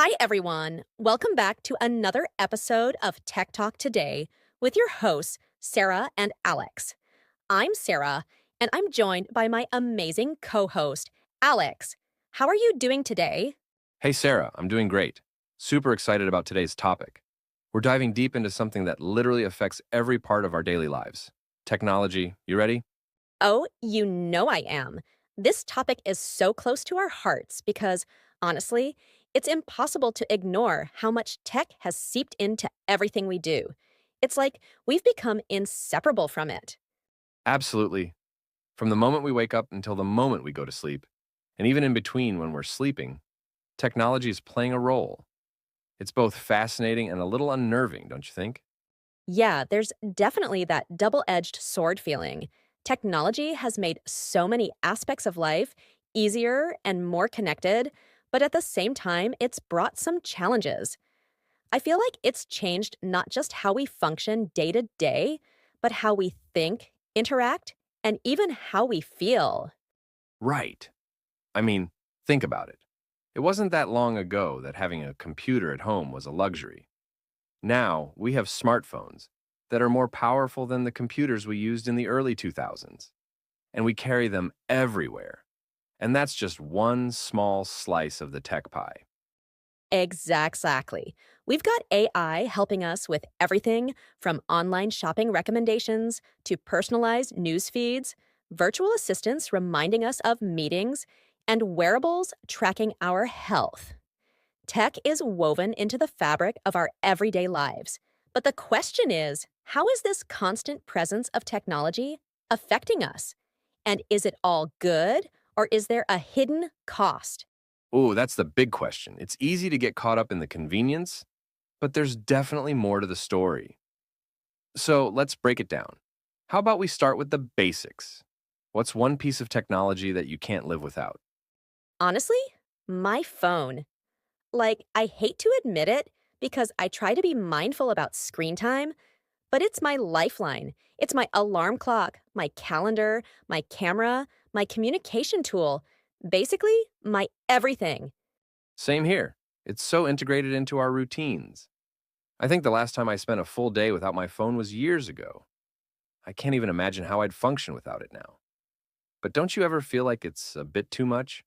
Hi, everyone. Welcome back to another episode of Tech Talk Today with your hosts, Sarah and Alex. I'm Sarah, and I'm joined by my amazing co host, Alex. How are you doing today? Hey Sarah, I'm doing great. Super excited about today's topic. We're diving deep into something that literally affects every part of our daily lives. Technology. You ready? Oh, you know I am. This topic is so close to our hearts because, honestly, it's impossible to ignore how much tech has seeped into everything we do. It's like we've become inseparable from it. Absolutely. From the moment we wake up until the moment we go to sleep, and even in between when we're sleeping, technology is playing a role. It's both fascinating and a little unnerving, don't you think? Yeah, there's definitely that double edged sword feeling. Technology has made so many aspects of life easier and more connected, but at the same time, it's brought some challenges. I feel like it's changed not just how we function day to day, but how we think, interact, and even how we feel. Right. I mean, think about it. It wasn't that long ago that having a computer at home was a luxury. Now, we have smartphones that are more powerful than the computers we used in the early 2000s, and we carry them everywhere. And that's just one small slice of the tech pie. Exactly. We've got AI helping us with everything from online shopping recommendations to personalized news feeds, virtual assistants reminding us of meetings, and wearables tracking our health. Tech is woven into the fabric of our everyday lives. But the question is, how is this constant presence of technology affecting us? And is it all good, or is there a hidden cost? Oh, that's the big question. It's easy to get caught up in the convenience, but there's definitely more to the story. So let's break it down. How about we start with the basics? What's one piece of technology that you can't live without? Honestly, my phone. Like, I hate to admit it because I try to be mindful about screen time, but it's my lifeline. It's my alarm clock, my calendar, my camera, my communication tool, basically, my everything. Same here. It's so integrated into our routines. I think the last time I spent a full day without my phone was years ago. I can't even imagine how I'd function without it now. But don't you ever feel like it's a bit too much?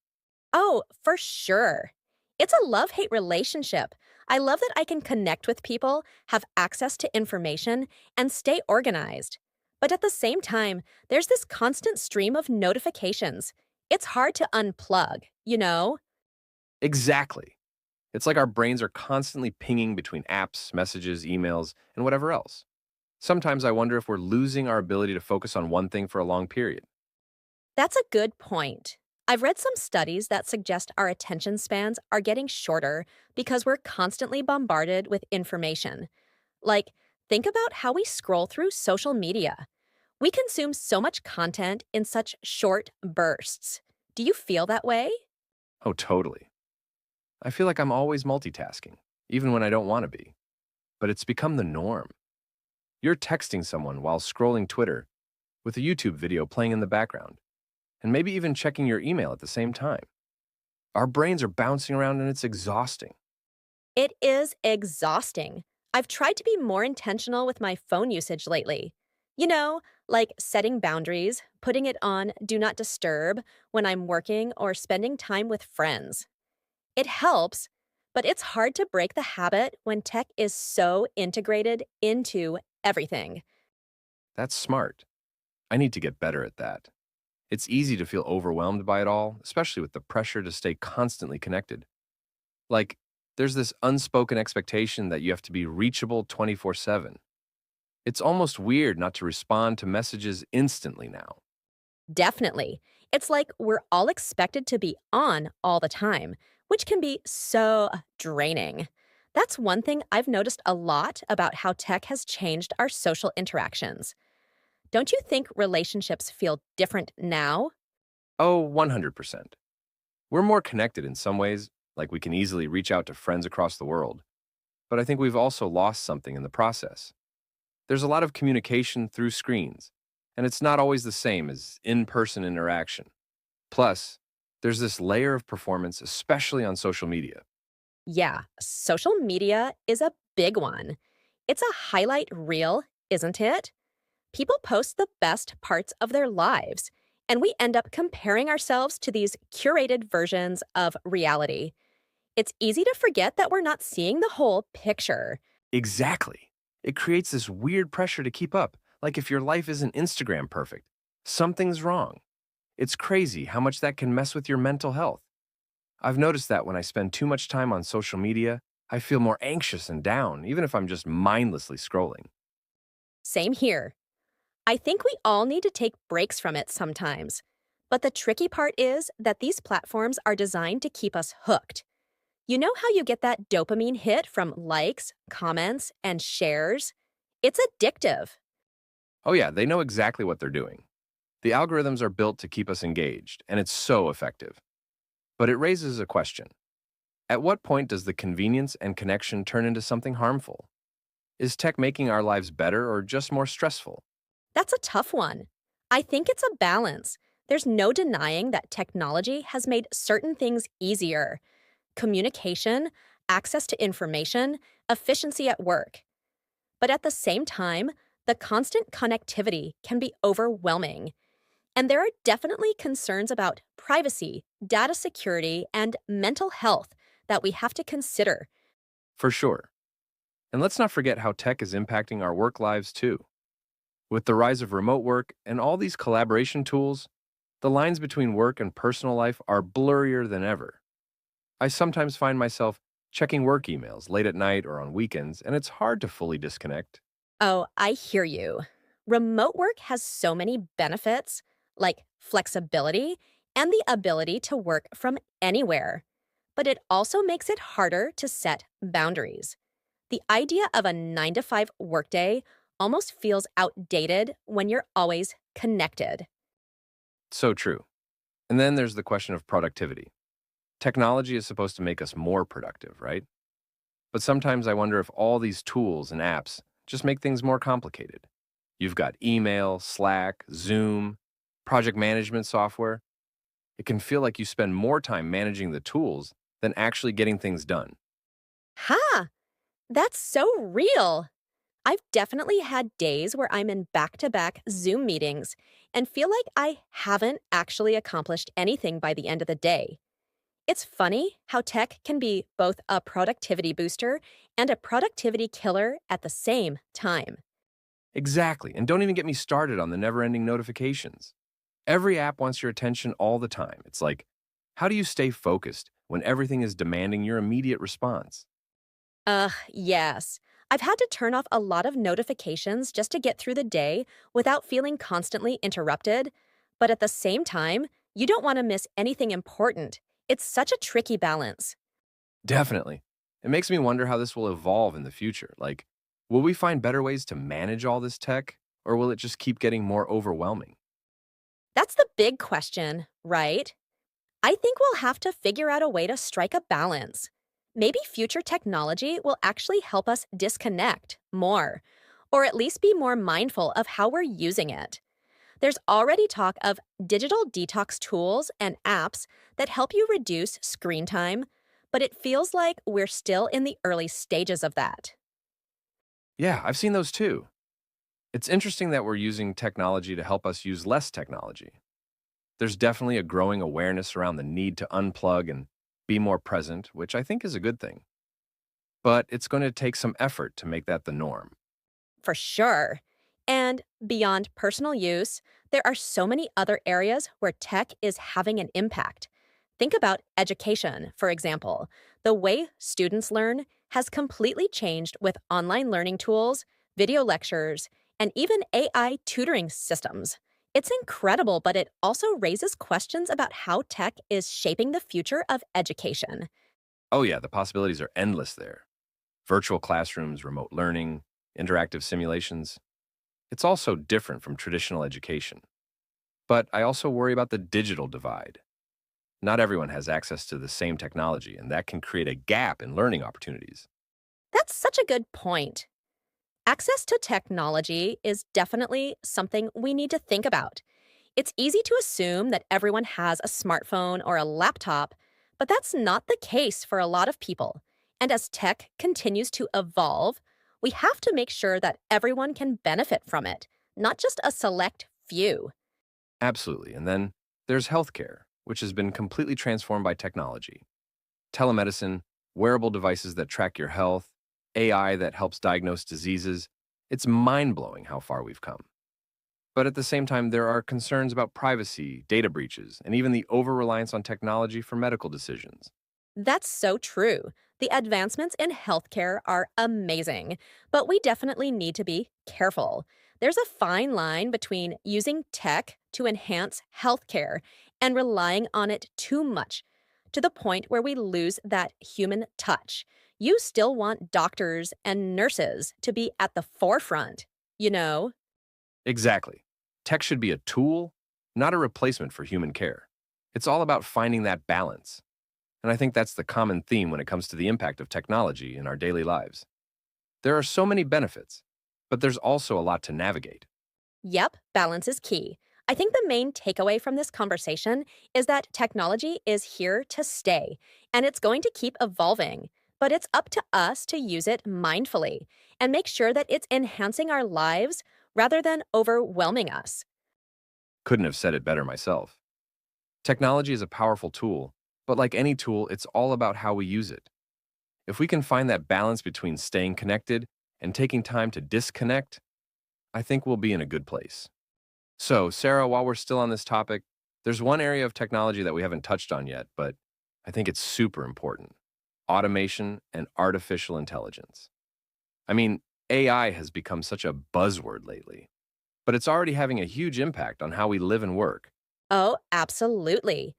Oh, for sure. It's a love hate relationship. I love that I can connect with people, have access to information, and stay organized. But at the same time, there's this constant stream of notifications. It's hard to unplug, you know? Exactly. It's like our brains are constantly pinging between apps, messages, emails, and whatever else. Sometimes I wonder if we're losing our ability to focus on one thing for a long period. That's a good point. I've read some studies that suggest our attention spans are getting shorter because we're constantly bombarded with information. Like, think about how we scroll through social media. We consume so much content in such short bursts. Do you feel that way? Oh, totally. I feel like I'm always multitasking, even when I don't want to be. But it's become the norm. You're texting someone while scrolling Twitter with a YouTube video playing in the background, and maybe even checking your email at the same time. Our brains are bouncing around and it's exhausting. It is exhausting. I've tried to be more intentional with my phone usage lately. You know, like setting boundaries, putting it on do not disturb when I'm working or spending time with friends. It helps, but it's hard to break the habit when tech is so integrated into everything. That's smart. I need to get better at that. It's easy to feel overwhelmed by it all, especially with the pressure to stay constantly connected. Like, there's this unspoken expectation that you have to be reachable 24/7. It's almost weird not to respond to messages instantly now. Definitely. It's like we're all expected to be on all the time, which can be so draining. That's one thing I've noticed a lot about how tech has changed our social interactions. Don't you think relationships feel different now? Oh, 100%. We're more connected in some ways, like we can easily reach out to friends across the world. But I think we've also lost something in the process. There's a lot of communication through screens, and it's not always the same as in person interaction. Plus, there's this layer of performance, especially on social media. Yeah, social media is a big one. It's a highlight reel, isn't it? People post the best parts of their lives, and we end up comparing ourselves to these curated versions of reality. It's easy to forget that we're not seeing the whole picture. Exactly. It creates this weird pressure to keep up, like if your life isn't Instagram perfect, something's wrong. It's crazy how much that can mess with your mental health. I've noticed that when I spend too much time on social media, I feel more anxious and down, even if I'm just mindlessly scrolling. Same here. I think we all need to take breaks from it sometimes. But the tricky part is that these platforms are designed to keep us hooked. You know how you get that dopamine hit from likes, comments, and shares? It's addictive. Oh, yeah, they know exactly what they're doing. The algorithms are built to keep us engaged, and it's so effective. But it raises a question. At what point does the convenience and connection turn into something harmful? Is tech making our lives better or just more stressful? That's a tough one. I think it's a balance. There's no denying that technology has made certain things easier: communication, access to information, efficiency at work. But at the same time, the constant connectivity can be overwhelming. And there are definitely concerns about privacy, data security, and mental health that we have to consider. For sure. And let's not forget how tech is impacting our work lives too. With the rise of remote work and all these collaboration tools, the lines between work and personal life are blurrier than ever. I sometimes find myself checking work emails late at night or on weekends, and it's hard to fully disconnect. Oh, I hear you. Remote work has so many benefits, like flexibility and the ability to work from anywhere. But it also makes it harder to set boundaries. The idea of a 9 to 5 workday almost feels outdated when you're always connected. So true. And then there's the question of productivity. Technology is supposed to make us more productive, right? But sometimes I wonder if all these tools and apps just make things more complicated. You've got email, Slack, Zoom, project management software. It can feel like you spend more time managing the tools than actually getting things done. Ha! That's so real. I've definitely had days where I'm in back to back Zoom meetings and feel like I haven't actually accomplished anything by the end of the day. It's funny how tech can be both a productivity booster and a productivity killer at the same time. Exactly. And don't even get me started on the never ending notifications. Every app wants your attention all the time. It's like, how do you stay focused when everything is demanding your immediate response? Yes. I've had to turn off a lot of notifications just to get through the day without feeling constantly interrupted. But at the same time, you don't want to miss anything important. It's such a tricky balance. Definitely. It makes me wonder how this will evolve in the future. Like, will we find better ways to manage all this tech, or will it just keep getting more overwhelming? That's the big question, right? I think we'll have to figure out a way to strike a balance. Maybe future technology will actually help us disconnect more, or at least be more mindful of how we're using it. There's already talk of digital detox tools and apps that help you reduce screen time, but it feels like we're still in the early stages of that. Yeah, I've seen those too. It's interesting that we're using technology to help us use less technology. There's definitely a growing awareness around the need to unplug and be more present, which I think is a good thing. But it's going to take some effort to make that the norm. For sure. And beyond personal use, there are so many other areas where tech is having an impact. Think about education, for example. The way students learn has completely changed with online learning tools, video lectures, and even AI tutoring systems. It's incredible, but it also raises questions about how tech is shaping the future of education. Oh, yeah, the possibilities are endless there. Virtual classrooms, remote learning, interactive simulations. It's also different from traditional education. But I also worry about the digital divide. Not everyone has access to the same technology, and that can create a gap in learning opportunities. That's such a good point. Access to technology is definitely something we need to think about. It's easy to assume that everyone has a smartphone or a laptop, but that's not the case for a lot of people. And as tech continues to evolve, we have to make sure that everyone can benefit from it, not just a select few. Absolutely. And then there's healthcare, which has been completely transformed by technology. Telemedicine, wearable devices that track your health, AI that helps diagnose diseases. It's mind blowing how far we've come. But at the same time, there are concerns about privacy, data breaches, and even the over reliance on technology for medical decisions. That's so true. The advancements in healthcare are amazing, but we definitely need to be careful. There's a fine line between using tech to enhance healthcare and relying on it too much to the point where we lose that human touch. You still want doctors and nurses to be at the forefront, you know? Exactly. Tech should be a tool, not a replacement for human care. It's all about finding that balance. And I think that's the common theme when it comes to the impact of technology in our daily lives. There are so many benefits, but there's also a lot to navigate. Yep, balance is key. I think the main takeaway from this conversation is that technology is here to stay and it's going to keep evolving. But it's up to us to use it mindfully and make sure that it's enhancing our lives rather than overwhelming us. Couldn't have said it better myself. Technology is a powerful tool, but like any tool, it's all about how we use it. If we can find that balance between staying connected and taking time to disconnect, I think we'll be in a good place. So, Sarah, while we're still on this topic, there's one area of technology that we haven't touched on yet, but I think it's super important: automation and artificial intelligence. I mean, AI has become such a buzzword lately, but it's already having a huge impact on how we live and work. Oh, absolutely.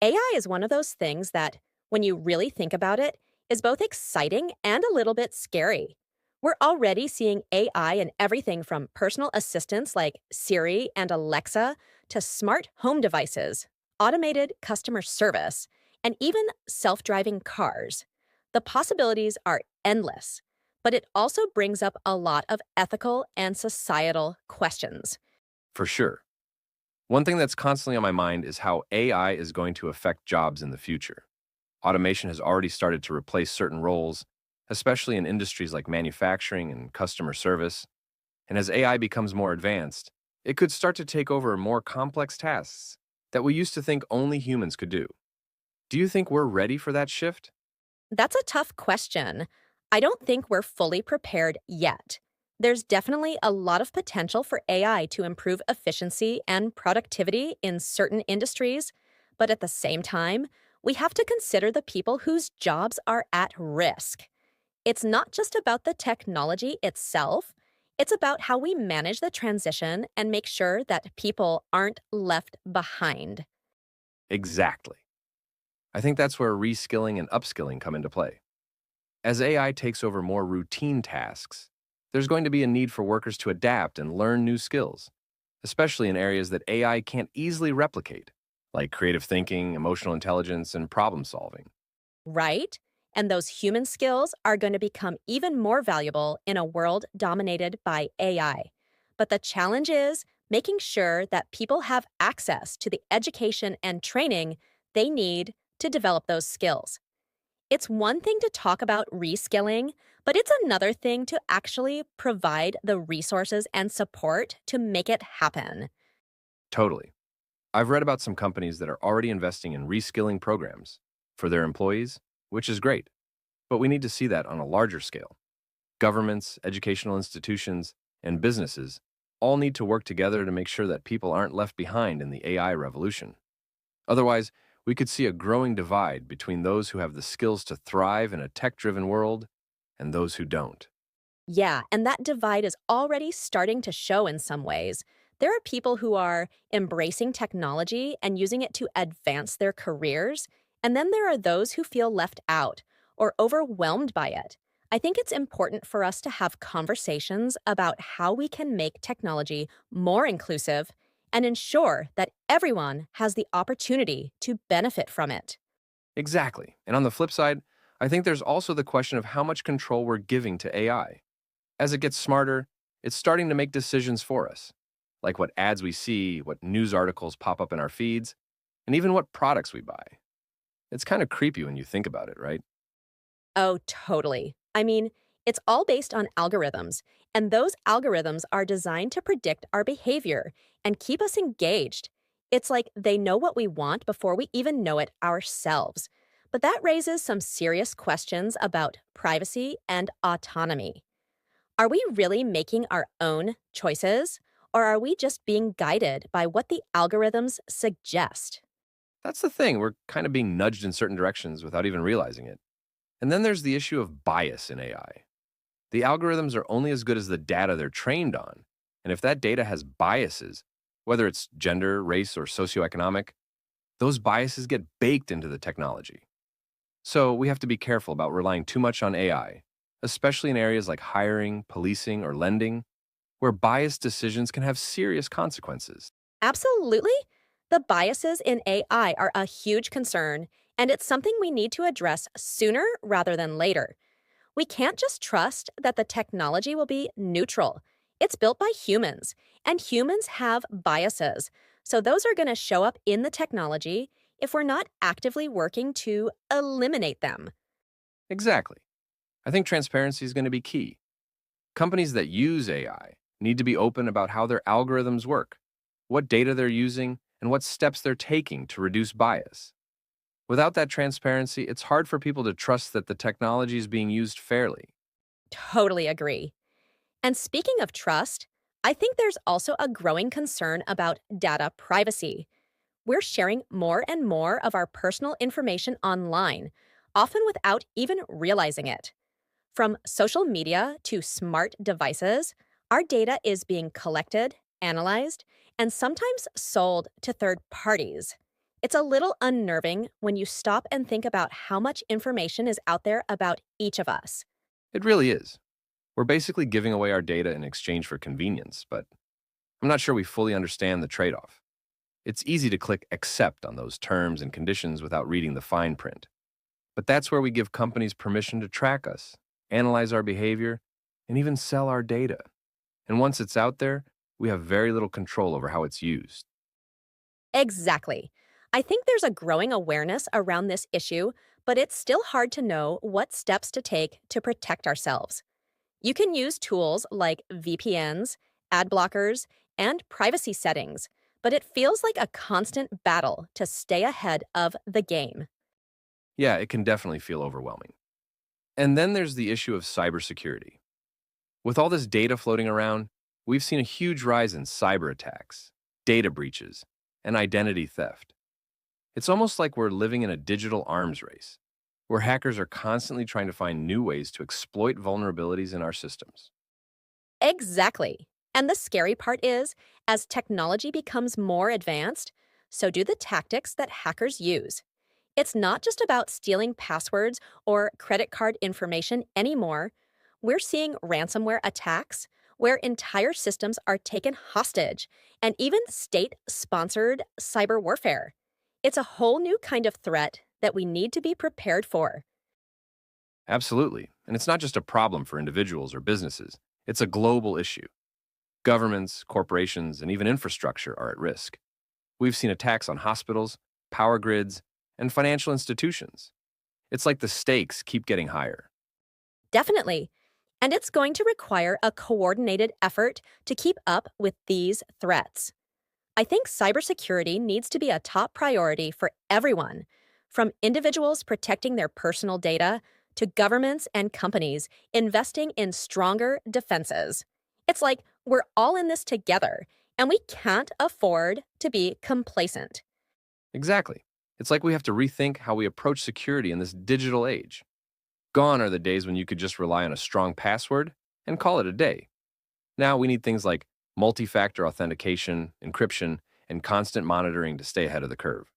AI is one of those things that, when you really think about it, is both exciting and a little bit scary. We're already seeing AI in everything from personal assistants like Siri and Alexa to smart home devices, automated customer service, and even self driving cars. The possibilities are endless, but it also brings up a lot of ethical and societal questions. For sure. One thing that's constantly on my mind is how AI is going to affect jobs in the future. Automation has already started to replace certain roles, especially in industries like manufacturing and customer service. And as AI becomes more advanced, it could start to take over more complex tasks that we used to think only humans could do. Do you think we're ready for that shift? That's a tough question. I don't think we're fully prepared yet. There's definitely a lot of potential for AI to improve efficiency and productivity in certain industries, but at the same time, we have to consider the people whose jobs are at risk. It's not just about the technology itself, it's about how we manage the transition and make sure that people aren't left behind. Exactly. I think that's where reskilling and upskilling come into play. As AI takes over more routine tasks, there's going to be a need for workers to adapt and learn new skills, especially in areas that AI can't easily replicate, like creative thinking, emotional intelligence, and problem solving. Right? And those human skills are going to become even more valuable in a world dominated by AI. But the challenge is making sure that people have access to the education and training they need to develop those skills. It's one thing to talk about reskilling, but it's another thing to actually provide the resources and support to make it happen. Totally. I've read about some companies that are already investing in reskilling programs for their employees, which is great, but we need to see that on a larger scale. Governments, educational institutions, and businesses all need to work together to make sure that people aren't left behind in the AI revolution. Otherwise, we could see a growing divide between those who have the skills to thrive in a tech driven world and those who don't. Yeah, and that divide is already starting to show in some ways. There are people who are embracing technology and using it to advance their careers, and then there are those who feel left out or overwhelmed by it. I think it's important for us to have conversations about how we can make technology more inclusive and ensure that everyone has the opportunity to benefit from it. Exactly. And on the flip side, I think there's also the question of how much control we're giving to AI. As it gets smarter, it's starting to make decisions for us, like what ads we see, what news articles pop up in our feeds, and even what products we buy. It's kind of creepy when you think about it, right? Oh, totally. I mean, it's all based on algorithms, and those algorithms are designed to predict our behavior and keep us engaged. It's like they know what we want before we even know it ourselves. But that raises some serious questions about privacy and autonomy. Are we really making our own choices, or are we just being guided by what the algorithms suggest? That's the thing, we're kind of being nudged in certain directions without even realizing it. And then there's the issue of bias in AI. The algorithms are only as good as the data they're trained on. And if that data has biases, whether it's gender, race, or socioeconomic, those biases get baked into the technology. So we have to be careful about relying too much on AI, especially in areas like hiring, policing, or lending, where biased decisions can have serious consequences. Absolutely. The biases in AI are a huge concern, and it's something we need to address sooner rather than later. We can't just trust that the technology will be neutral. It's built by humans, and humans have biases. So those are going to show up in the technology if we're not actively working to eliminate them. Exactly. I think transparency is going to be key. Companies that use AI need to be open about how their algorithms work, what data they're using, and what steps they're taking to reduce bias. Without that transparency, it's hard for people to trust that the technology is being used fairly. Totally agree. And speaking of trust, I think there's also a growing concern about data privacy. We're sharing more and more of our personal information online, often without even realizing it. From social media to smart devices, our data is being collected, analyzed, and sometimes sold to third parties. It's a little unnerving when you stop and think about how much information is out there about each of us. It really is. We're basically giving away our data in exchange for convenience, but I'm not sure we fully understand the trade off. It's easy to click accept on those terms and conditions without reading the fine print. But that's where we give companies permission to track us, analyze our behavior, and even sell our data. And once it's out there, we have very little control over how it's used. Exactly. I think there's a growing awareness around this issue, but it's still hard to know what steps to take to protect ourselves. You can use tools like VPNs, ad blockers, and privacy settings, but it feels like a constant battle to stay ahead of the game. Yeah, it can definitely feel overwhelming. And then there's the issue of cybersecurity. With all this data floating around, we've seen a huge rise in cyber attacks, data breaches, and identity theft. It's almost like we're living in a digital arms race, where hackers are constantly trying to find new ways to exploit vulnerabilities in our systems. Exactly. And the scary part is, as technology becomes more advanced, so do the tactics that hackers use. It's not just about stealing passwords or credit card information anymore. We're seeing ransomware attacks where entire systems are taken hostage and even state sponsored cyber warfare. It's a whole new kind of threat that we need to be prepared for. Absolutely. And it's not just a problem for individuals or businesses, it's a global issue. Governments, corporations, and even infrastructure are at risk. We've seen attacks on hospitals, power grids, and financial institutions. It's like the stakes keep getting higher. Definitely. And it's going to require a coordinated effort to keep up with these threats. I think cybersecurity needs to be a top priority for everyone, from individuals protecting their personal data to governments and companies investing in stronger defenses. It's like we're all in this together, and we can't afford to be complacent. Exactly. It's like we have to rethink how we approach security in this digital age. Gone are the days when you could just rely on a strong password and call it a day. Now we need things like multi factor authentication, encryption, and constant monitoring to stay ahead of the curve.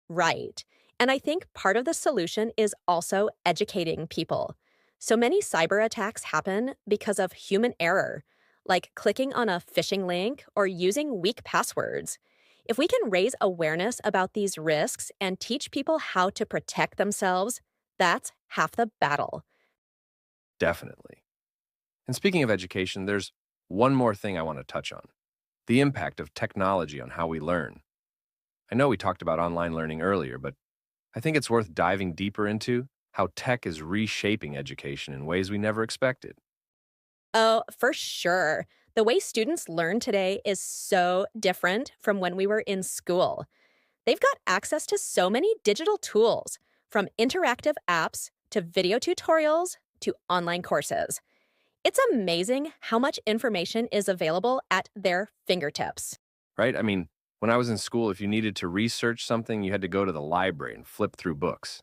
Right. And I think part of the solution is also educating people. So many cyber attacks happen because of human error, like clicking on a phishing link or using weak passwords. If we can raise awareness about these risks and teach people how to protect themselves, that's half the battle. Definitely. And speaking of education, there's one more thing I want to touch on: the impact of technology on how we learn. I know we talked about online learning earlier, but I think it's worth diving deeper into how tech is reshaping education in ways we never expected. Oh, for sure. The way students learn today is so different from when we were in school. They've got access to so many digital tools, from interactive apps to video tutorials to online courses. It's amazing how much information is available at their fingertips. Right? I mean, when I was in school, if you needed to research something, you had to go to the library and flip through books.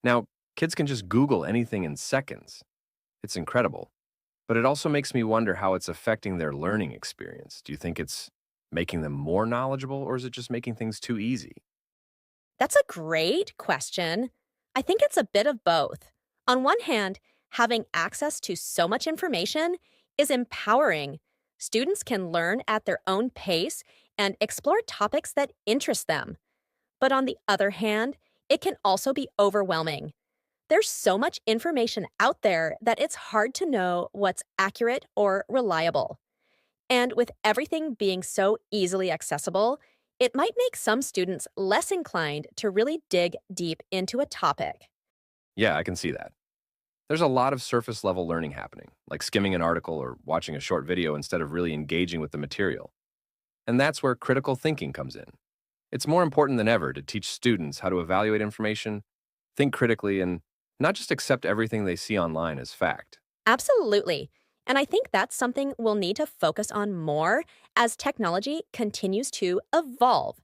Now, kids can just Google anything in seconds. It's incredible. But it also makes me wonder how it's affecting their learning experience. Do you think it's making them more knowledgeable, or is it just making things too easy? That's a great question. I think it's a bit of both. On one hand, having access to so much information is empowering. Students can learn at their own pace and explore topics that interest them. But on the other hand, it can also be overwhelming. There's so much information out there that it's hard to know what's accurate or reliable. And with everything being so easily accessible, it might make some students less inclined to really dig deep into a topic. Yeah, I can see that. There's a lot of surface level learning happening, like skimming an article or watching a short video instead of really engaging with the material. And that's where critical thinking comes in. It's more important than ever to teach students how to evaluate information, think critically, and not just accept everything they see online as fact. Absolutely. And I think that's something we'll need to focus on more as technology continues to evolve.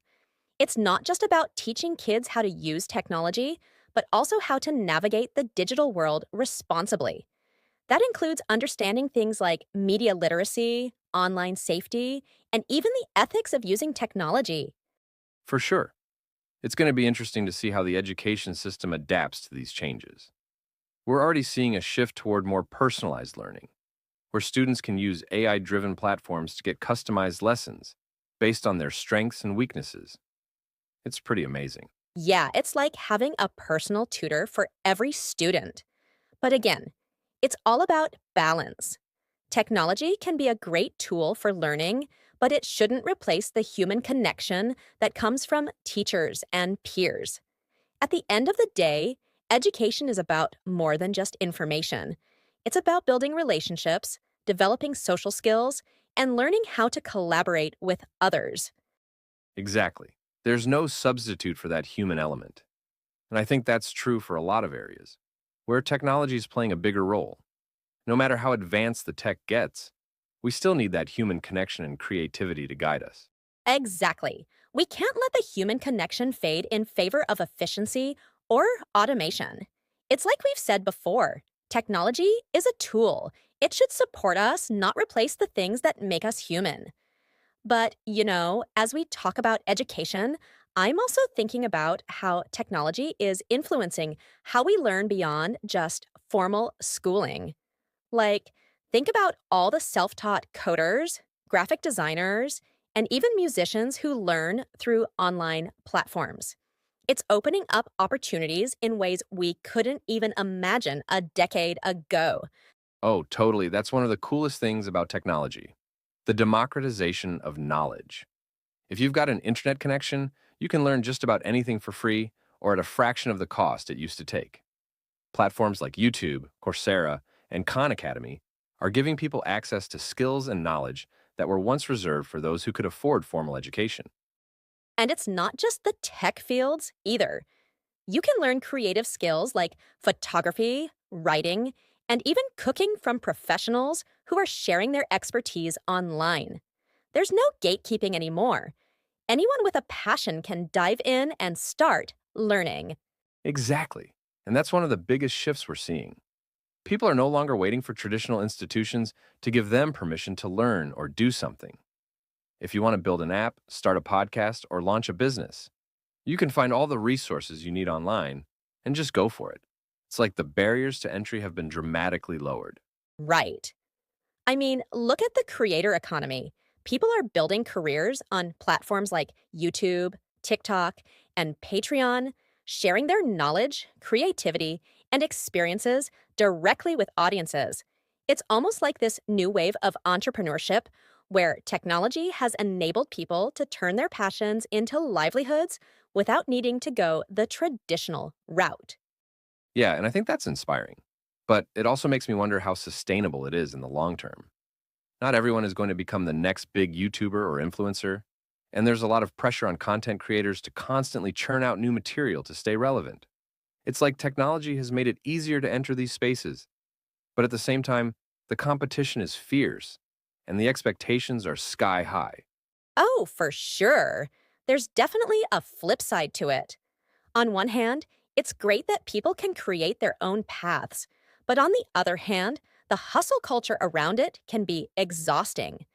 It's not just about teaching kids how to use technology, but also how to navigate the digital world responsibly. That includes understanding things like media literacy, online safety, and even the ethics of using technology. For sure, it's going to be interesting to see how the education system adapts to these changes. We're already seeing a shift toward more personalized learning, where students can use AI driven platforms to get customized lessons based on their strengths and weaknesses. It's pretty amazing. Yeah, it's like having a personal tutor for every student. But again, it's all about balance. Technology can be a great tool for learning, but it shouldn't replace the human connection that comes from teachers and peers. At the end of the day, education is about more than just information. It's about building relationships, developing social skills, and learning how to collaborate with others. Exactly. There's no substitute for that human element. And I think that's true for a lot of areas, where technology is playing a bigger role. No matter how advanced the tech gets, we still need that human connection and creativity to guide us. Exactly. We can't let the human connection fade in favor of efficiency or automation. It's like we've said before, technology is a tool. It should support us, not replace the things that make us human. But, as we talk about education, I'm also thinking about how technology is influencing how we learn beyond just formal schooling. Like, think about all the self taught coders, graphic designers, and even musicians who learn through online platforms. It's opening up opportunities in ways we couldn't even imagine a decade ago. Oh, totally. That's one of the coolest things about technology, the democratization of knowledge. If you've got an internet connection, you can learn just about anything for free or at a fraction of the cost it used to take. Platforms like YouTube, Coursera, and Khan Academy are giving people access to skills and knowledge that were once reserved for those who could afford formal education. And it's not just the tech fields either. You can learn creative skills like photography, writing, and even cooking from professionals who are sharing their expertise online. There's no gatekeeping anymore. Anyone with a passion can dive in and start learning. Exactly. And that's one of the biggest shifts we're seeing. People are no longer waiting for traditional institutions to give them permission to learn or do something. If you want to build an app, start a podcast, or launch a business, you can find all the resources you need online and just go for it. It's like the barriers to entry have been dramatically lowered. Right. I mean, look at the creator economy. People are building careers on platforms like YouTube, TikTok, and Patreon, sharing their knowledge, creativity, and experiences directly with audiences. It's almost like this new wave of entrepreneurship where technology has enabled people to turn their passions into livelihoods without needing to go the traditional route. Yeah, and I think that's inspiring. But it also makes me wonder how sustainable it is in the long term. Not everyone is going to become the next big YouTuber or influencer, and there's a lot of pressure on content creators to constantly churn out new material to stay relevant. It's like technology has made it easier to enter these spaces, but at the same time, the competition is fierce and the expectations are sky high. Oh, for sure. There's definitely a flip side to it. On one hand, it's great that people can create their own paths, but on the other hand, the hustle culture around it can be exhausting.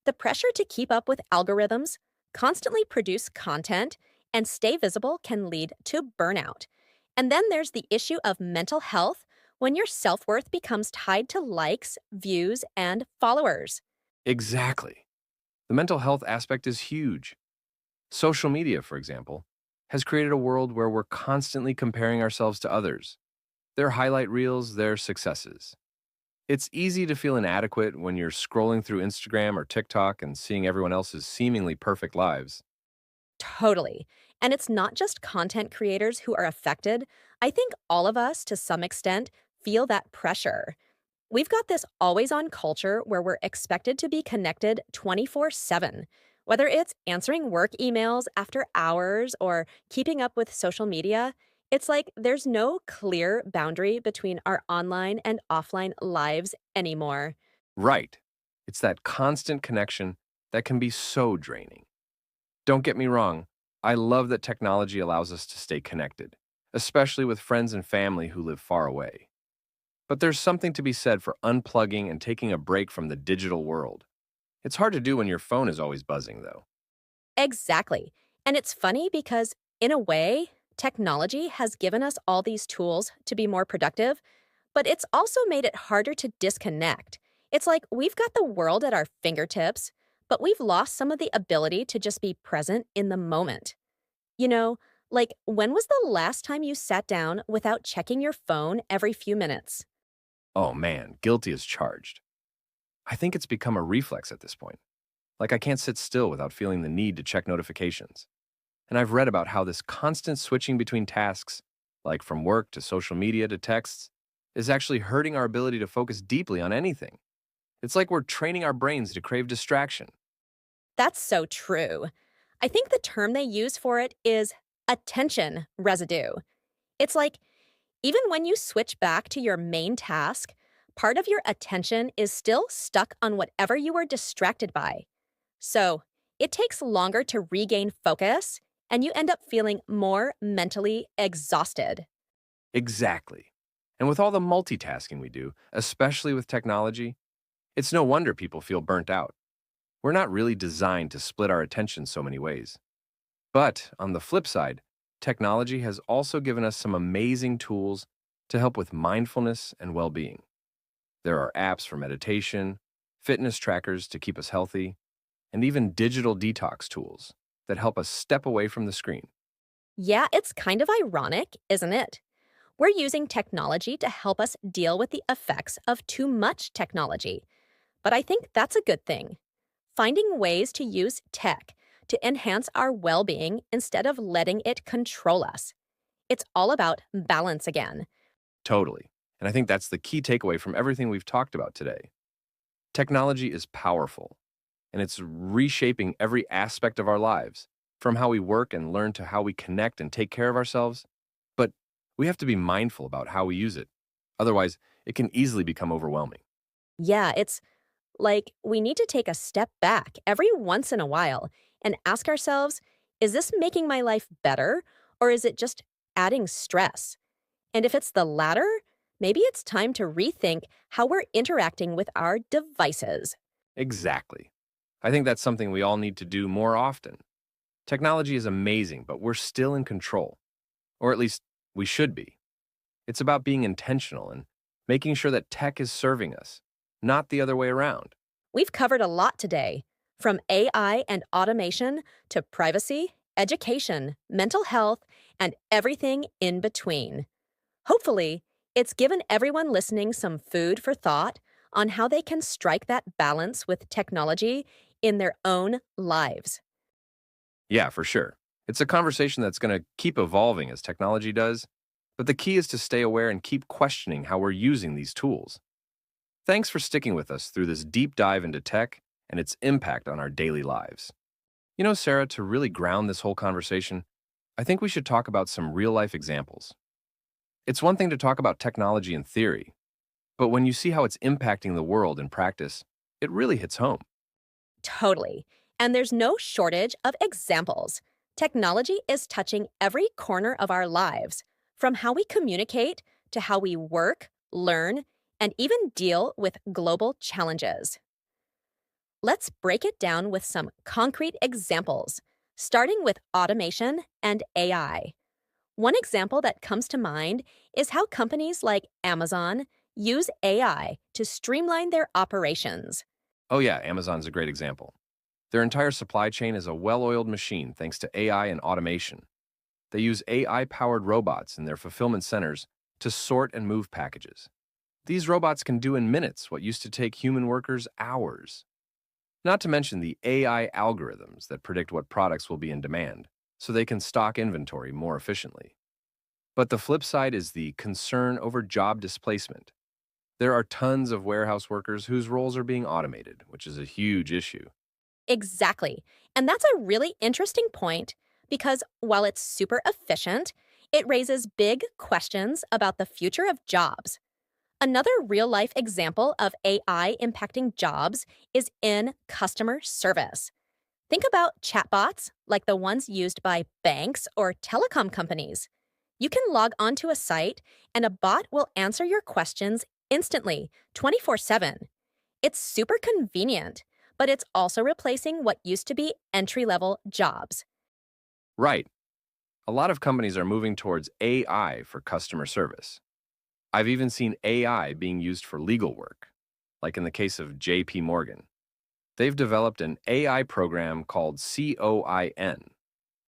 The pressure to keep up with algorithms, constantly produce content, and stay visible can lead to burnout. And then there's the issue of mental health when your self worth becomes tied to likes, views, and followers. Exactly. The mental health aspect is huge. Social media, for example, has created a world where we're constantly comparing ourselves to others, their highlight reels, their successes. It's easy to feel inadequate when you're scrolling through Instagram or TikTok and seeing everyone else's seemingly perfect lives. Totally. And it's not just content creators who are affected. I think all of us, to some extent, feel that pressure. We've got this always on culture where we're expected to be connected 24/7. Whether it's answering work emails after hours or keeping up with social media, it's like there's no clear boundary between our online and offline lives anymore. Right. It's that constant connection that can be so draining. Don't get me wrong, I love that technology allows us to stay connected, especially with friends and family who live far away. But there's something to be said for unplugging and taking a break from the digital world. It's hard to do when your phone is always buzzing, though. Exactly. And it's funny because, in a way, technology has given us all these tools to be more productive, but it's also made it harder to disconnect. It's like we've got the world at our fingertips, but we've lost some of the ability to just be present in the moment. You know, like when was the last time you sat down without checking your phone every few minutes? Oh man, guilty as charged. I think it's become a reflex at this point. Like I can't sit still without feeling the need to check notifications. And I've read about how this constant switching between tasks, like from work to social media to texts, is actually hurting our ability to focus deeply on anything. It's like we're training our brains to crave distraction. That's so true. I think the term they use for it is attention residue. It's like even when you switch back to your main task, part of your attention is still stuck on whatever you were distracted by. So it takes longer to regain focus, and you end up feeling more mentally exhausted. Exactly. And with all the multitasking we do, especially with technology, it's no wonder people feel burnt out. We're not really designed to split our attention so many ways. But on the flip side, technology has also given us some amazing tools to help with mindfulness and well being. There are apps for meditation, fitness trackers to keep us healthy, and even digital detox tools that help us step away from the screen. Yeah, it's kind of ironic, isn't it? We're using technology to help us deal with the effects of too much technology. But I think that's a good thing. Finding ways to use tech to enhance our well being instead of letting it control us. It's all about balance again. Totally. And I think that's the key takeaway from everything we've talked about today. Technology is powerful, and it's reshaping every aspect of our lives, from how we work and learn to how we connect and take care of ourselves. But we have to be mindful about how we use it. Otherwise, it can easily become overwhelming. Yeah, it's like we need to take a step back every once in a while and ask ourselves, is this making my life better or is it just adding stress? And if it's the latter, maybe it's time to rethink how we're interacting with our devices. Exactly. I think that's something we all need to do more often. Technology is amazing, but we're still in control, or at least we should be. It's about being intentional and making sure that tech is serving us, not the other way around. We've covered a lot today, from AI and automation to privacy, education, mental health, and everything in between. Hopefully, it's given everyone listening some food for thought on how they can strike that balance with technology in their own lives. Yeah, for sure. It's a conversation that's going to keep evolving as technology does, But the key is to stay aware and keep questioning how we're using these tools. Thanks for sticking with us through this deep dive into tech and its impact on our daily lives. You know, Sarah, to really ground this whole conversation, I think we should talk about some real life examples. It's one thing to talk about technology in theory, but when you see how it's impacting the world in practice, it really hits home. Totally. And there's no shortage of examples. Technology is touching every corner of our lives, from how we communicate to how we work, learn, and even deal with global challenges. Let's break it down with some concrete examples, starting with automation and AI. One example that comes to mind is how companies like Amazon use AI to streamline their operations. Oh, yeah, Amazon's a great example. Their entire supply chain is a well oiled machine thanks to AI and automation. They use AI powered robots in their fulfillment centers to sort and move packages. These robots can do in minutes what used to take human workers hours. Not to mention the AI algorithms that predict what products will be in demand, so they can stock inventory more efficiently. But the flip side is the concern over job displacement. There are tons of warehouse workers whose roles are being automated, which is a huge issue. Exactly. And that's a really interesting point because while it's super efficient, it raises big questions about the future of jobs. Another real life example of AI impacting jobs is in customer service. Think about chatbots like the ones used by banks or telecom companies. You can log onto a site and a bot will answer your questions instantly, 24/7. It's super convenient, but it's also replacing what used to be entry level jobs. Right. A lot of companies are moving towards AI for customer service. I've even seen AI being used for legal work, like in the case of JP Morgan. They've developed an AI program called COIN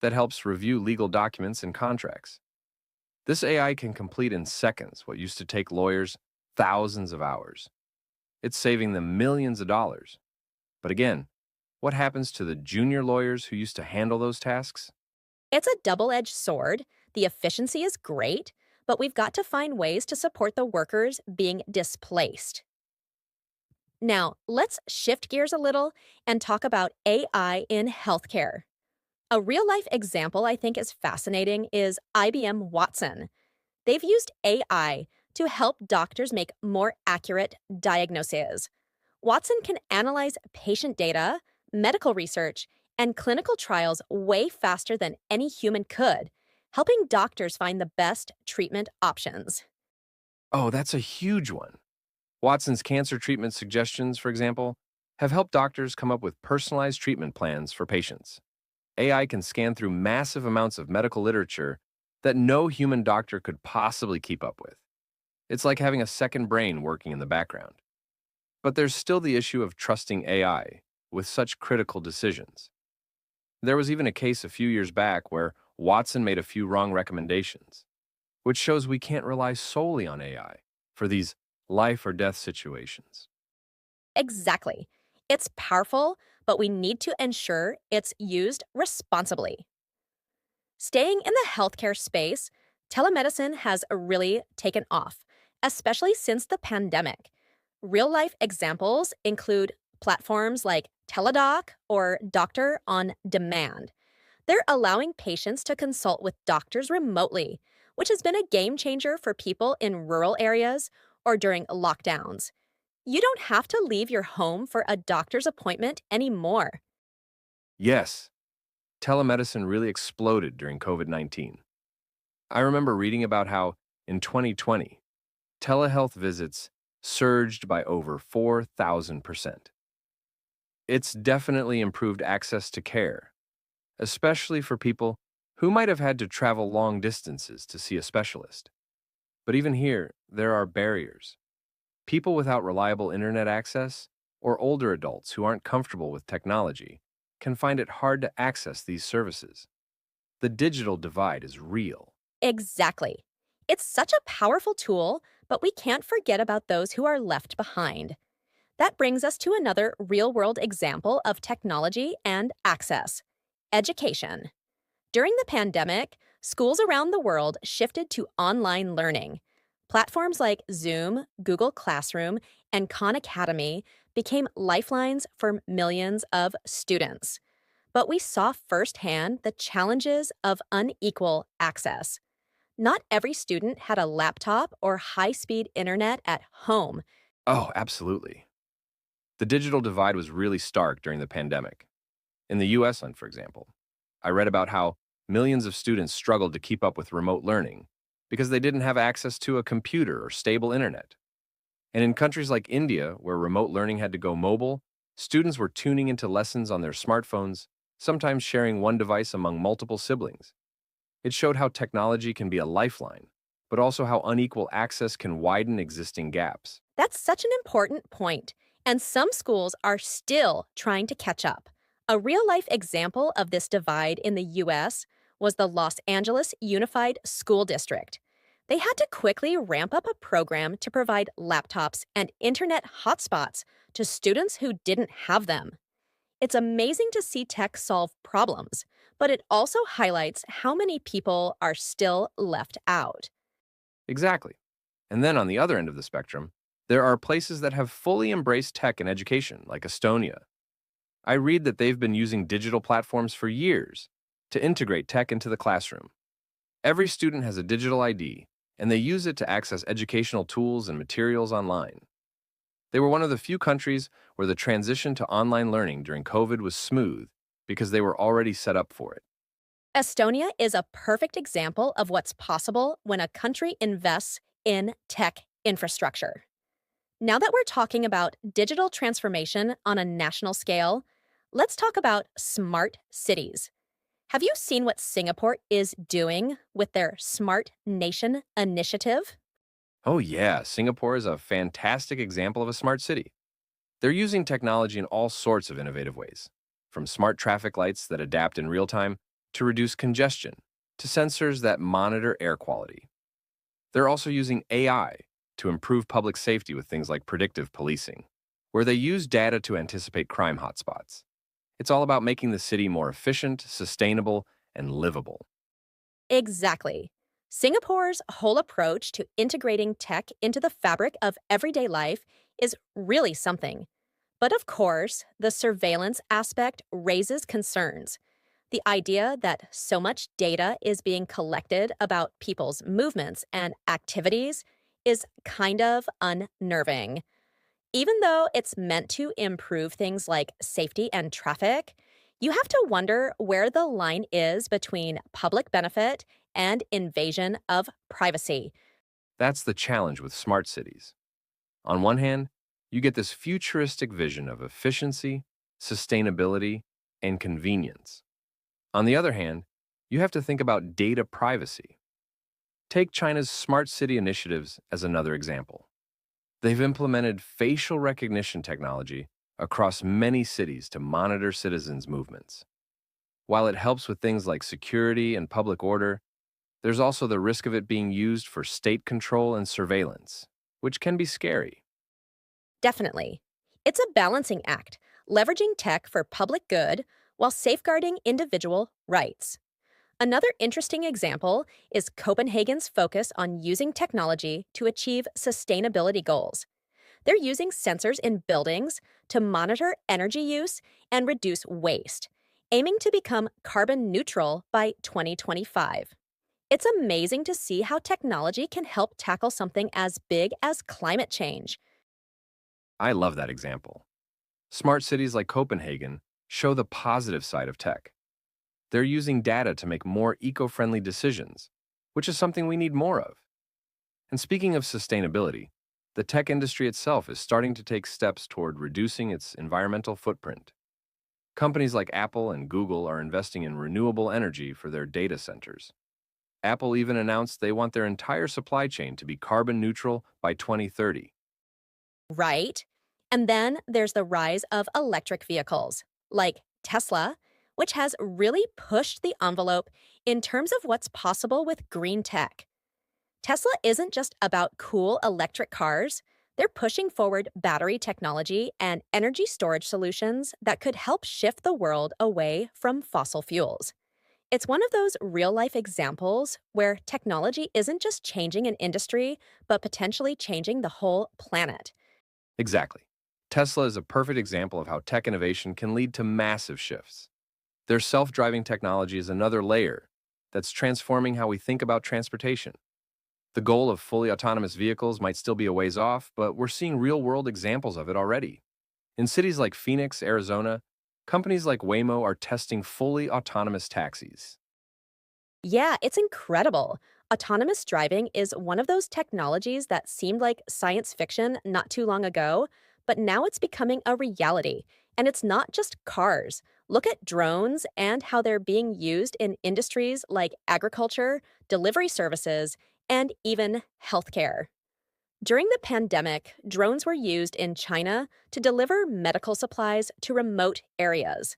that helps review legal documents and contracts. This AI can complete in seconds what used to take lawyers thousands of hours. It's saving them millions of dollars. But again, what happens to the junior lawyers who used to handle those tasks? It's a double edged sword. The efficiency is great, but we've got to find ways to support the workers being displaced. Now, let's shift gears a little and talk about AI in healthcare. A real life example I think is fascinating is IBM Watson. They've used AI to help doctors make more accurate diagnoses. Watson can analyze patient data, medical research, and clinical trials way faster than any human could, helping doctors find the best treatment options. Oh, that's a huge one. Watson's cancer treatment suggestions, for example, have helped doctors come up with personalized treatment plans for patients. AI can scan through massive amounts of medical literature that no human doctor could possibly keep up with. It's like having a second brain working in the background. But there's still the issue of trusting AI with such critical decisions. There was even a case a few years back where Watson made a few wrong recommendations, which shows we can't rely solely on AI for these life or death situations. Exactly. It's powerful, but we need to ensure it's used responsibly. Staying in the healthcare space, telemedicine has really taken off, especially since the pandemic. Real life examples include platforms like Teledoc or Doctor on Demand. They're allowing patients to consult with doctors remotely, which has been a game changer for people in rural areas or during lockdowns. You don't have to leave your home for a doctor's appointment anymore. Yes, telemedicine really exploded during COVID-19. I remember reading about how, in 2020, telehealth visits surged by over 4,000%. It's definitely improved access to care, especially for people who might have had to travel long distances to see a specialist. But even here, there are barriers. People without reliable internet access or older adults who aren't comfortable with technology can find it hard to access these services. The digital divide is real. Exactly. It's such a powerful tool, but we can't forget about those who are left behind. That brings us to another real world example of technology and access education. During the pandemic, schools around the world shifted to online learning. Platforms like Zoom, Google Classroom, and Khan Academy became lifelines for millions of students. But we saw firsthand the challenges of unequal access. Not every student had a laptop or high speed internet at home. Oh, absolutely. The digital divide was really stark during the pandemic. In the US, for example, I read about how millions of students struggled to keep up with remote learning because they didn't have access to a computer or stable internet. And in countries like India, where remote learning had to go mobile, students were tuning into lessons on their smartphones, sometimes sharing one device among multiple siblings. It showed how technology can be a lifeline, but also how unequal access can widen existing gaps. That's such an important point, and some schools are still trying to catch up. A real life example of this divide in the US was the Los Angeles Unified School District. They had to quickly ramp up a program to provide laptops and internet hotspots to students who didn't have them. It's amazing to see tech solve problems, but it also highlights how many people are still left out. Exactly. And then on the other end of the spectrum, there are places that have fully embraced tech in education, like Estonia. I read that they've been using digital platforms for years to integrate tech into the classroom. Every student has a digital ID, and they use it to access educational tools and materials online. They were one of the few countries where the transition to online learning during COVID was smooth because they were already set up for it. Estonia is a perfect example of what's possible when a country invests in tech infrastructure. Now that we're talking about digital transformation on a national scale, let's talk about smart cities. Have you seen what Singapore is doing with their Smart Nation initiative? Oh, yeah, Singapore is a fantastic example of a smart city. They're using technology in all sorts of innovative ways, from smart traffic lights that adapt in real time to reduce congestion, to sensors that monitor air quality. They're also using AI to improve public safety with things like predictive policing, where they use data to anticipate crime hotspots. It's all about making the city more efficient, sustainable, and livable. Exactly. Singapore's whole approach to integrating tech into the fabric of everyday life is really something. But of course, the surveillance aspect raises concerns. The idea that so much data is being collected about people's movements and activities is kind of unnerving. Even though it's meant to improve things like safety and traffic, you have to wonder where the line is between public benefit and invasion of privacy. That's the challenge with smart cities. On one hand, you get this futuristic vision of efficiency, sustainability, and convenience. On the other hand, you have to think about data privacy. Take China's smart city initiatives as another example. They've implemented facial recognition technology across many cities to monitor citizens' movements. While it helps with things like security and public order, there's also the risk of it being used for state control and surveillance, which can be scary. Definitely. It's a balancing act, leveraging tech for public good while safeguarding individual rights. Another interesting example is Copenhagen's focus on using technology to achieve sustainability goals. They're using sensors in buildings to monitor energy use and reduce waste, aiming to become carbon neutral by 2025. It's amazing to see how technology can help tackle something as big as climate change. I love that example. Smart cities like Copenhagen show the positive side of tech. They're using data to make more eco-friendly decisions, which is something we need more of. And speaking of sustainability, the tech industry itself is starting to take steps toward reducing its environmental footprint. Companies like Apple and Google are investing in renewable energy for their data centers. Apple even announced they want their entire supply chain to be carbon neutral by 2030. Right? And then there's the rise of electric vehicles, like Tesla, which has really pushed the envelope in terms of what's possible with green tech. Tesla isn't just about cool electric cars, they're pushing forward battery technology and energy storage solutions that could help shift the world away from fossil fuels. It's one of those real life examples where technology isn't just changing an industry, but potentially changing the whole planet. Exactly. Tesla is a perfect example of how tech innovation can lead to massive shifts. Their self-driving technology is another layer that's transforming how we think about transportation. The goal of fully autonomous vehicles might still be a ways off, but we're seeing real-world examples of it already. In cities like Phoenix, Arizona, companies like Waymo are testing fully autonomous taxis. Yeah, it's incredible. Autonomous driving is one of those technologies that seemed like science fiction not too long ago, but now it's becoming a reality. And it's not just cars. Look at drones and how they're being used in industries like agriculture, delivery services, and even healthcare. During the pandemic, drones were used in China to deliver medical supplies to remote areas.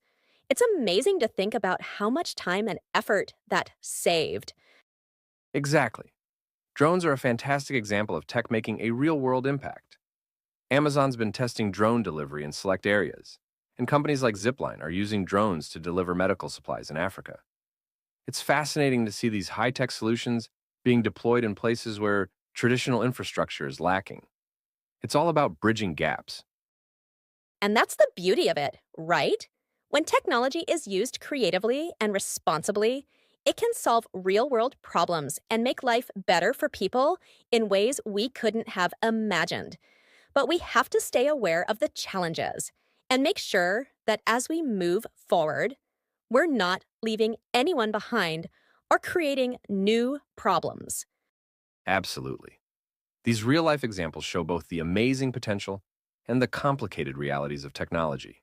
It's amazing to think about how much time and effort that saved. Exactly. Drones are a fantastic example of tech making a real-world impact. Amazon's been testing drone delivery in select areas, and companies like Zipline are using drones to deliver medical supplies in Africa. It's fascinating to see these high-tech solutions being deployed in places where traditional infrastructure is lacking. It's all about bridging gaps. And that's the beauty of it, right? When technology is used creatively and responsibly, it can solve real world problems and make life better for people in ways we couldn't have imagined. But we have to stay aware of the challenges and make sure that as we move forward, we're not leaving anyone behind or creating new problems. Absolutely. These real-life examples show both the amazing potential and the complicated realities of technology.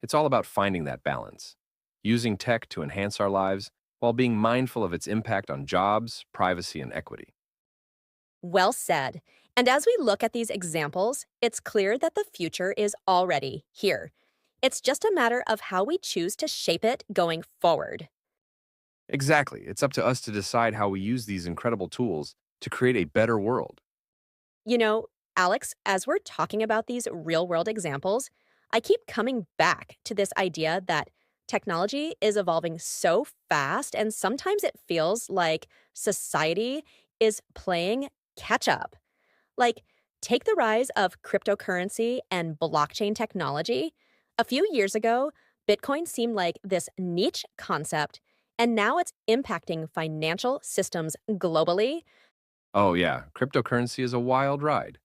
It's all about finding that balance, using tech to enhance our lives while being mindful of its impact on jobs, privacy, and equity. Well said. And as we look at these examples, it's clear that the future is already here. It's just a matter of how we choose to shape it going forward. Exactly. It's up to us to decide how we use these incredible tools to create a better world. You know, Alex, as we're talking about these real world examples, I keep coming back to this idea that technology is evolving so fast, and sometimes it feels like society is playing catch up. Like, take the rise of cryptocurrency and blockchain technology. A few years ago, Bitcoin seemed like this niche concept, and now it's impacting financial systems globally. Oh, yeah, cryptocurrency is a wild ride.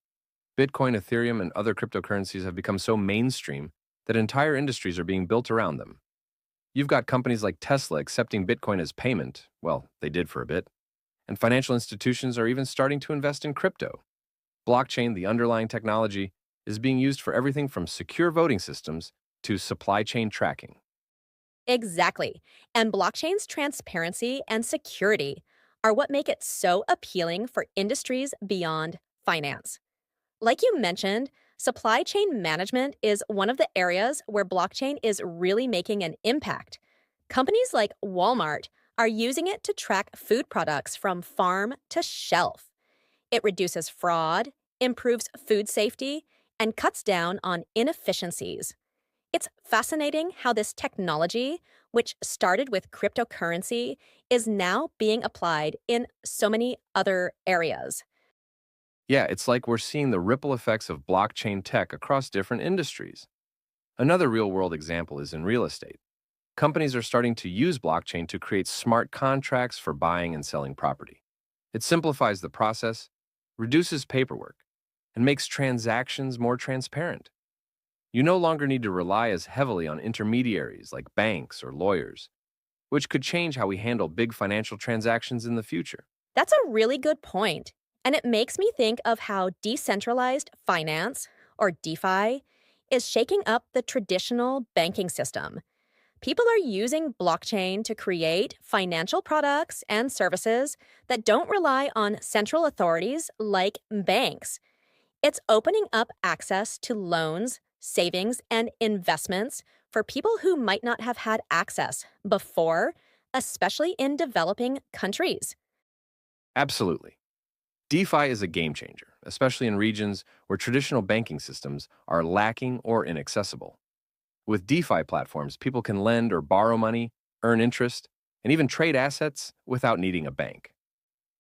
Bitcoin, Ethereum, and other cryptocurrencies have become so mainstream that entire industries are being built around them. You've got companies like Tesla accepting Bitcoin as payment. Well, they did for a bit. And financial institutions are even starting to invest in crypto. Blockchain, the underlying technology, is being used for everything from secure voting systems to supply chain tracking. Exactly. And blockchain's transparency and security are what make it so appealing for industries beyond finance. Like you mentioned, supply chain management is one of the areas where blockchain is really making an impact. Companies like Walmart are using it to track food products from farm to shelf. It reduces fraud, improves food safety, and cuts down on inefficiencies. It's fascinating how this technology, which started with cryptocurrency, is now being applied in so many other areas. Yeah, it's like we're seeing the ripple effects of blockchain tech across different industries. Another real world example is in real estate. Companies are starting to use blockchain to create smart contracts for buying and selling property. It simplifies the process, reduces paperwork, and makes transactions more transparent. You no longer need to rely as heavily on intermediaries like banks or lawyers, which could change how we handle big financial transactions in the future. That's a really good point. And it makes me think of how decentralized finance, or DeFi, is shaking up the traditional banking system. People are using blockchain to create financial products and services that don't rely on central authorities like banks. It's opening up access to loans, savings, and investments for people who might not have had access before, especially in developing countries. Absolutely. DeFi is a game changer, especially in regions where traditional banking systems are lacking or inaccessible. With DeFi platforms, people can lend or borrow money, earn interest, and even trade assets without needing a bank.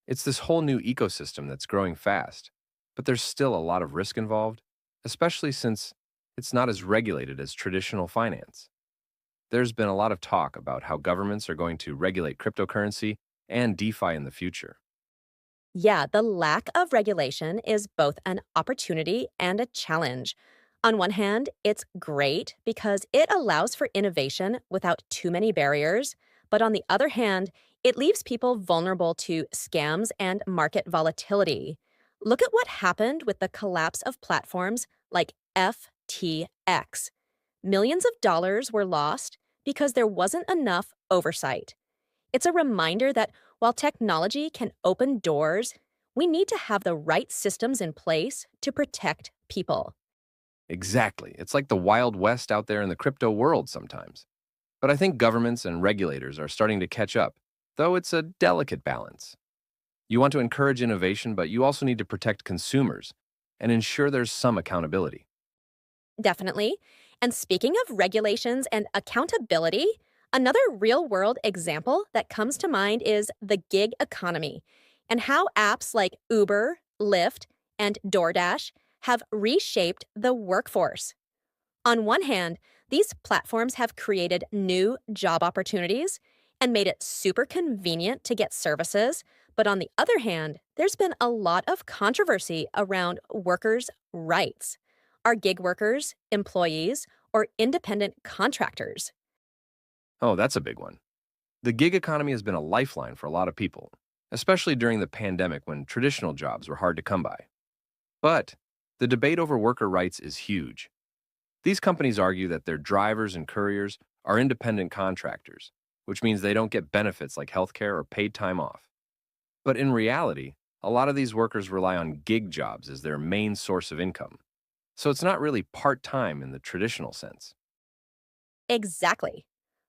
It's this whole new ecosystem that's growing fast, but there's still a lot of risk involved, especially since it's not as regulated as traditional finance. There's been a lot of talk about how governments are going to regulate cryptocurrency and DeFi in the future. Yeah, the lack of regulation is both an opportunity and a challenge. On one hand, it's great because it allows for innovation without too many barriers. But on the other hand, it leaves people vulnerable to scams and market volatility. Look at what happened with the collapse of platforms like FTX. Millions of dollars were lost because there wasn't enough oversight. It's a reminder that while technology can open doors, we need to have the right systems in place to protect people. Exactly. It's like the Wild West out there in the crypto world sometimes. But I think governments and regulators are starting to catch up, though it's a delicate balance. You want to encourage innovation, but you also need to protect consumers and ensure there's some accountability. Definitely. And speaking of regulations and accountability, another real world example that comes to mind is the gig economy and how apps like Uber, Lyft, and DoorDash have reshaped the workforce. On one hand, these platforms have created new job opportunities and made it super convenient to get services. But on the other hand, there's been a lot of controversy around workers' rights. Are gig workers, employees, or independent contractors? Oh, that's a big one. The gig economy has been a lifeline for a lot of people, especially during the pandemic when traditional jobs were hard to come by. But the debate over worker rights is huge. These companies argue that their drivers and couriers are independent contractors, which means they don't get benefits like healthcare or paid time off. But in reality, a lot of these workers rely on gig jobs as their main source of income. So it's not really part time in the traditional sense. Exactly.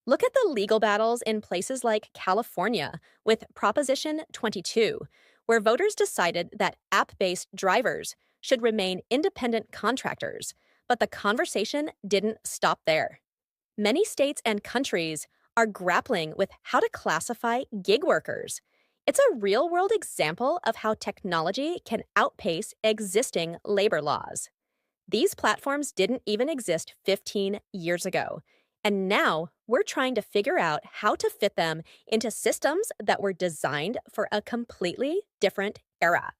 Look at the legal battles in places like California with Proposition 22, where voters decided that app based drivers should remain independent contractors. But the conversation didn't stop there. Many states and countries are grappling with how to classify gig workers. It's a real world example of how technology can outpace existing labor laws. These platforms didn't even exist 15 years ago. And now we're trying to figure out how to fit them into systems that were designed for a completely different era.